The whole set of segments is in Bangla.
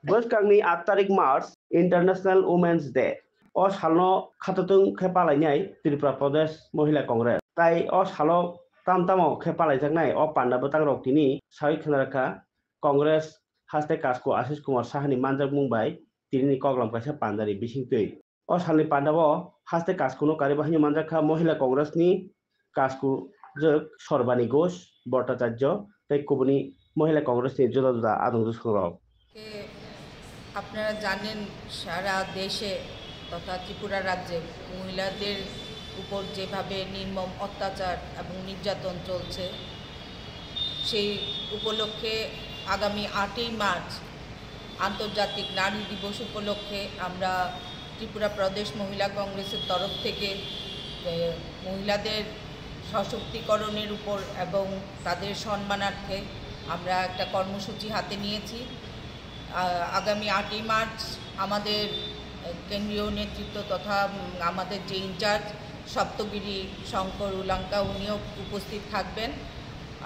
Boskanni 8 tarik Mars International Women's Day. O salno khatatung khepalainai Tripura Pradesh Mohila Congress. Tai o salo tamtamo khepalaijaknai o pandabotang rok tini sawi khnaraka Congress haste kasko Ashish Kumar Sahani manjak mungbai tini koglam kaisa pandari bisingtui. O salni pandabo haste kaskono karibahini manjakha Mohila Congress ni kasku jok Sorbani Ghosh Bhattacharya tai kubuni Mohila Congress ni juda juda adung songrok. আপনারা জানেন সারা দেশে তথা ত্রিপুরা রাজ্যে মহিলাদের উপর যেভাবে নির্মম অত্যাচার এবং নির্যাতন চলছে সেই উপলক্ষে আগামী 8ই মার্চ আন্তর্জাতিক নারী দিবস উপলক্ষে আমরা ত্রিপুরা প্রদেশ মহিলা কংগ্রেসের তরফ থেকে মহিলাদের সশক্তিকরণের উপর এবং তাদের সম্মানার্থে আমরা একটা কর্মসূচি হাতে নিয়েছি। আগামী 8ই মার্চ আমাদের কেন্দ্রীয় নেতৃত্ব তথা আমাদের যে ইনচার্জ সপ্তগিরি শঙ্কর উলাঙ্কা উনিও উপস্থিত থাকবেন।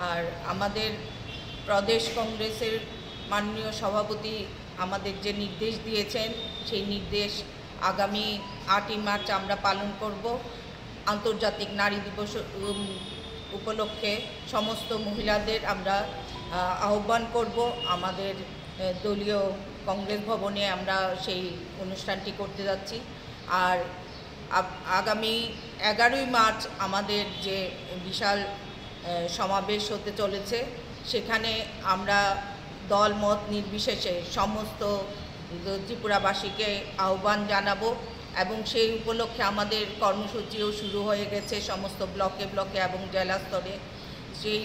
আর আমাদের প্রদেশ কংগ্রেসের মাননীয় সভাপতি আমাদের যে নির্দেশ দিয়েছেন সেই নির্দেশ আগামী 8ই মার্চ আমরা পালন করব। আন্তর্জাতিক নারী দিবস উপলক্ষে সমস্ত মহিলাদের আমরা আহ্বান করব। আমাদের দলীয় কংগ্রেস ভবনে আমরা সেই অনুষ্ঠানটি করতে যাচ্ছি। আর আগামী 11ই মার্চ আমাদের যে বিশাল সমাবেশ হতে চলেছে সেখানে আমরা দল মত নির্বিশেষে সমস্ত ত্রিপুরাবাসীকে আহ্বান জানাবো এবং সেই উপলক্ষে আমাদের কর্মসূচিও শুরু হয়ে গেছে সমস্ত ব্লকে ব্লকে এবং জেলা স্তরে। সেই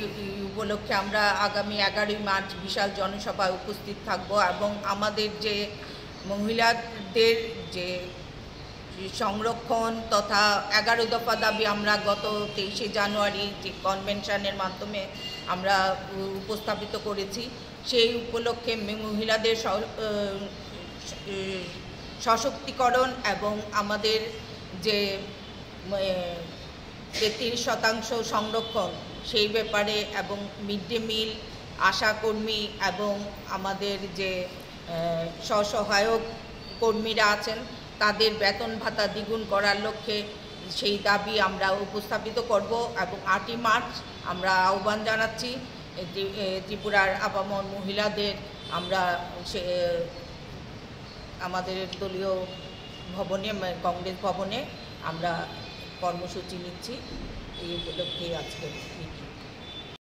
উপলক্ষে আমরা আগামী 11ই মার্চ বিশাল জনসভায় উপস্থিত থাকব এবং আমাদের যে মহিলাদের যে সংরক্ষণ তথা 11 দফা দাবি আমরা গত 23শে জানুয়ারি যে কনভেনশনের মাধ্যমে আমরা উপস্থাপিত করেছি সেই উপলক্ষে মহিলাদের সশক্তিকরণ এবং আমাদের যে 33% সংরক্ষণ সেই ব্যাপারে এবং মিড ডে মিল আশাকর্মী এবং আমাদের যে স্বসহায়ক কর্মীরা আছেন তাদের বেতন ভাতা দ্বিগুণ করার লক্ষ্যে সেই দাবি আমরা উপস্থাপিত করব এবং 8ই মার্চ আমরা আহ্বান জানাচ্ছি ত্রিপুরার আপামর মহিলাদের আমরা আমাদের দলীয় ভবনে কংগ্রেস ভবনে আমরা কর্মসূচি নিচ্ছি। এই উপলক্ষে আজকের মিটিং।